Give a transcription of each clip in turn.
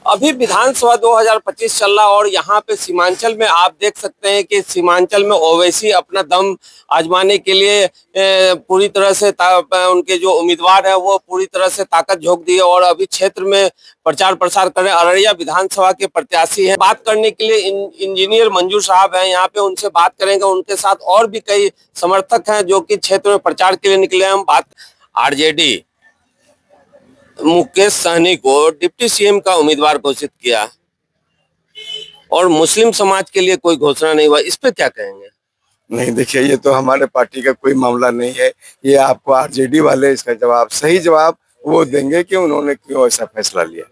अभी विधानसभा 2025 चल रहा और यहाँ पे सीमांचल में आप देख सकते हैं कि सीमांचल में ओवैसी अपना दम आजमाने के लिए पूरी तरह से उनके जो उम्मीदवार है वो पूरी तरह से ताकत झोंक दी है और अभी क्षेत्र में प्रचार प्रसार कर रहे हैं। अररिया विधानसभा के प्रत्याशी हैं। बात करने के लिए इंजीनियर मंजूर साहब हैं यहाँ पे, उनसे बात करेंगे। उनके साथ और भी कई समर्थक हैं जो कि क्षेत्र में प्रचार के लिए निकले हैं। हम बात आरजेडी मुकेश सहनी को डिप्टी सीएम का उम्मीदवार घोषित किया और मुस्लिम समाज के लिए कोई घोषणा नहीं हुआ, इस पे क्या कहेंगे? नहीं, देखिए, ये तो हमारे पार्टी का कोई मामला नहीं है। ये आपको आरजेडी वाले इसका जवाब, सही जवाब वो देंगे कि उन्होंने क्यों ऐसा फैसला लिया।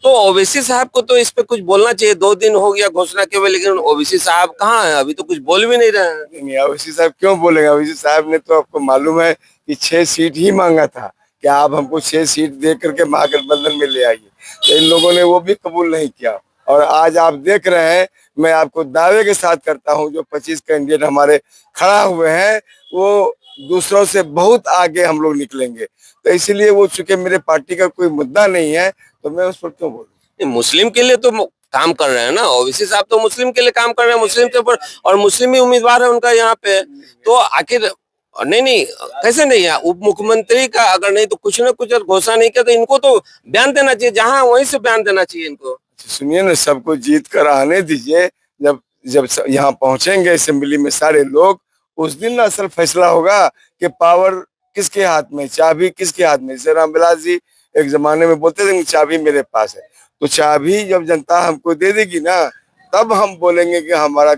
तो ओवैसी साहब को तो इस पे कुछ बोलना चाहिए। 2 दिन हो गया घोषणा के हुए, लेकिन ओवैसी साहब कहाँ हैं? अभी तो कुछ बोल भी नहीं रहे हैं। नहीं, ओवैसी साहब क्यों बोलेंगे? ओवैसी साहब ने तो, आपको मालूम है कि 6 सीट ही मांगा था कि आप हमको 6 सीट दे करके महागठबंधन में ले आइए, तो इन लोगों ने वो भी कबूल नहीं किया। और आज आप देख रहे हैं, मैं आपको दावे के साथ करता हूं, जो 25 कैंडिडेट हमारे खड़ा हुए हैं वो दूसरों से बहुत आगे हम लोग निकलेंगे। तो इसीलिए वो, चूंकि मेरे पार्टी का कोई मुद्दा नहीं है, तो मैं उस पर क्यों बोलूं। मुस्लिम के लिए तो काम कर रहे हैं ना ओवैसी साहब, तो मुस्लिम के लिए काम कर रहे हैं, मुस्लिम के ऊपर, और मुस्लिम ही उम्मीदवार है उनका यहाँ पे। तो आखिर नहीं, कैसे नहीं है? उप मुख्यमंत्री का अगर नहीं तो कुछ ना कुछ घोषणा नहीं किया तो इनको तो बयान देना चाहिए, जहां वहीं से बयान देना चाहिए इनको। सुनिए ना, सबको जीत कर आने दीजिए। जब जब यहाँ पहुंचेंगे असेंबली में सारे लोग, उस दिन ना असल फैसला होगा कि पावर किसके हाथ में, चाबी किसके हाथ में। जैसे रामविलास जी एक जमाने में बोलते थे चाबी मेरे पास है, तो चाबी जब जनता हमको दे देगी ना, तब हम बोलेंगे कि हमारा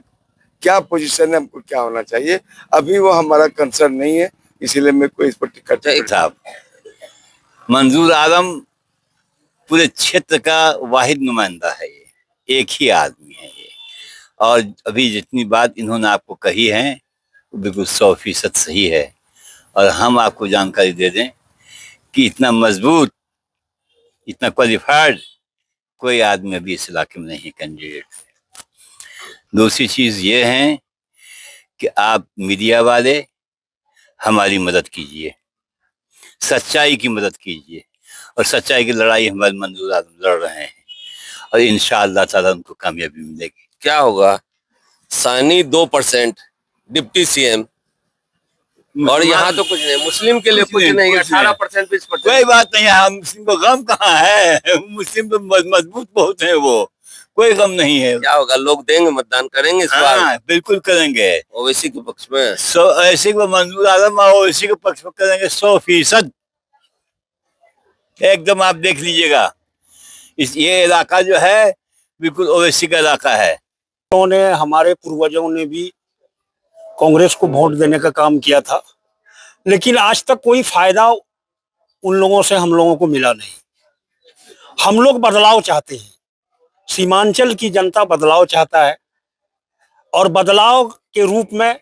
क्या पोजीशन है, हमको क्या होना चाहिए। अभी वो हमारा कंसर्न नहीं है, इसीलिए मैं कोई इस पर टिकट साहब मंजूर आलम पूरे क्षेत्र का वाहिद नुमाइंदा है, ये एक ही आदमी है ये। और अभी जितनी बात इन्होंने आपको कही है वो बिल्कुल 100% सही है। और हम आपको जानकारी दे दें कि इतना मजबूत, इतना क्वालिफाइड कोई आदमी अभी इस इलाके में नहीं कैंडिडेट। दूसरी चीज ये है कि आप मीडिया वाले हमारी मदद कीजिए, सच्चाई की मदद कीजिए, और सच्चाई की लड़ाई हमारे मंजूर आलम लड़ रहे हैं और इंशाअल्लाह ताला उनको कामयाबी मिलेगी। क्या होगा? सहनी 2%, डिप्टी सीएम, और यहाँ तो कुछ नहीं, मुस्लिम के लिए कुछ नहीं, 18%, 20%। कोई बात नहीं है, मुस्लिम को गम कहाँ है? मुस्लिम तो मजबूत बहुत है, वो कोई गम नहीं है। क्या होगा? लोग देंगे, मतदान करेंगे इस बार। बिल्कुल करेंगे, ओवैसी के पक्ष में। ऐसे को मंजूर आलम और ओवैसी के पक्ष में करेंगे 100%। एकदम आप देख लीजिएगा, ये इलाका जो है बिल्कुल ओवैसी का इलाका है। उन्होंने, हमारे पूर्वजों ने भी कांग्रेस को वोट देने का काम किया था, लेकिन आज तक कोई फायदा उन लोगों से हम लोगों को मिला नहीं। हम लोग बदलाव चाहते हैं, सीमांचल की जनता बदलाव चाहता है, और बदलाव के रूप में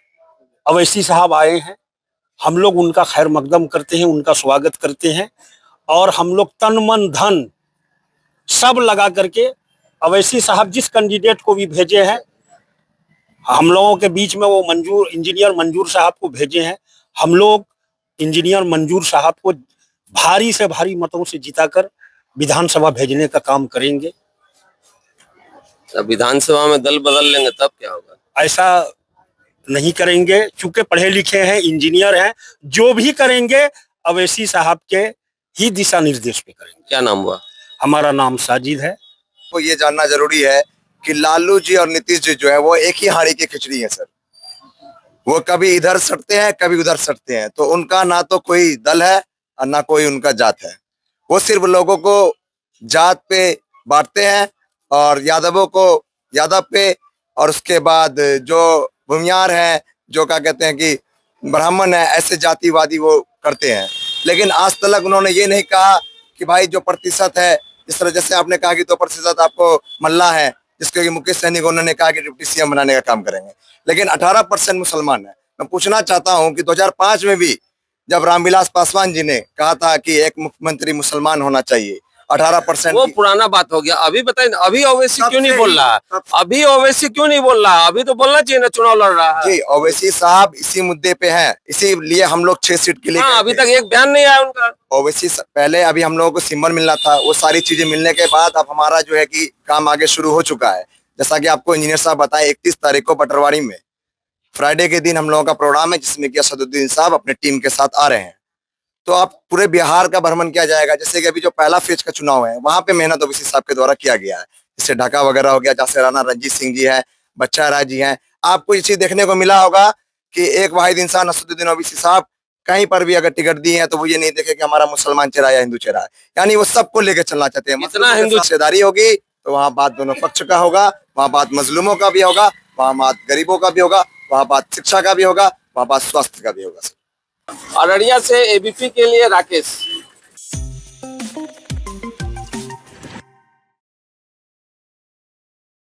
ओवैसी साहब आए हैं। हम लोग उनका खैर मकदम करते हैं, उनका स्वागत करते हैं, और हम लोग तन मन धन सब लगा करके ओवैसी साहब जिस कैंडिडेट को भी भेजे हैं, हम लोगों के बीच में वो इंजीनियर मंजूर साहब को भेजे हैं। हम लोग इंजीनियर मंजूर साहब को भारी से भारी मतों से जिताकर विधानसभा भेजने का काम करेंगे। विधानसभा में दल बदल लेंगे तब क्या होगा? ऐसा नहीं करेंगे, चूंकि पढ़े लिखे हैं, इंजीनियर हैं, जो भी करेंगे ओवैसी साहब के ही दिशा निर्देश पे करेंगे। क्या नाम हुआ? हमारा नाम साजिद है। तो ये जानना जरूरी है कि लालू जी और नीतीश जी जो है वो एक ही हाड़ी की खिचड़ी है सर। वो कभी इधर सटते हैं, कभी उधर सटते हैं। तो उनका ना तो कोई दल है और ना कोई उनका जात है। वो सिर्फ लोगों को जात पे बांटते हैं, और यादवों को यादव पे, और उसके बाद जो भूमियार हैं, जो क्या कहते हैं कि ब्राह्मण है, ऐसे जातिवादी वो करते हैं। लेकिन आज तक उन्होंने ये नहीं कहा कि भाई जो प्रतिशत है, जिस तरह जैसे आपने कहा कि 2% आपको मल्ला है, जिसके कि मुकेश सहनी को उन्होंने कहा कि डिप्टी सीएम बनाने का काम करेंगे, लेकिन 18% मुसलमान है। मैं पूछना चाहता हूं कि 2005 में भी जब रामविलास पासवान जी ने कहा था कि एक मुख्यमंत्री मुसलमान होना चाहिए, 18% वो पुराना बात हो गया। अभी बताइए, अभी ओवैसी तब क्यों नहीं से बोल ही- रहा है? तब- अभी ओवैसी क्यों नहीं बोल रहा? अभी तो बोलना चाहिए ना, चुनाव लड़ रहा है। जी ओवैसी साहब इसी मुद्दे पे हैं, इसीलिए हम लोग 6 सीट के लिए हाँ, गए अभी थे। तक एक बयान नहीं आया उनका। ओवैसी पहले अभी हम लोगों को सिंबल मिलना था, वो सारी चीजें मिलने के बाद अब हमारा जो है कि काम आगे शुरू हो चुका है। जैसा कि आपको इंजीनियर साहब बताएं, 31 तारीख को पटरवाड़ी में फ्राइडे के दिन हम लोगों का प्रोग्राम है, जिसमें कि असदुद्दीन साहब अपने टीम के साथ आ रहे हैं। तो अब पूरे बिहार का भ्रमण किया जाएगा। जैसे कि अभी जो पहला फेज का चुनाव है, वहां पे मेहनत ओवैसी साहब के द्वारा किया गया है। जैसे ढाका वगैरह हो गया, जहाँ से राणा रंजीत सिंह जी है, बच्चा राय जी हैं। आपको ये चीज देखने को मिला होगा कि एक वाहिद इंसान असदुद्दीन ओवैसी साहब कहीं पर भी अगर टिकट दी है तो वो ये नहीं देखे कि हमारा मुसलमान चेहरा या हिंदू चेहरा है, यानी वो सबको लेके चलना चाहते हैं। कितना हिंदू- हिस्सेदारी होगी तो वहाँ बात दोनों पक्ष का होगा, वहाँ बात मजलूमों का भी होगा, वहाँ बात गरीबों का भी होगा, वहाँ बात शिक्षा का भी होगा, वहाँ बात स्वास्थ्य का भी होगा। अररिया से एबीपी के लिए राकेश।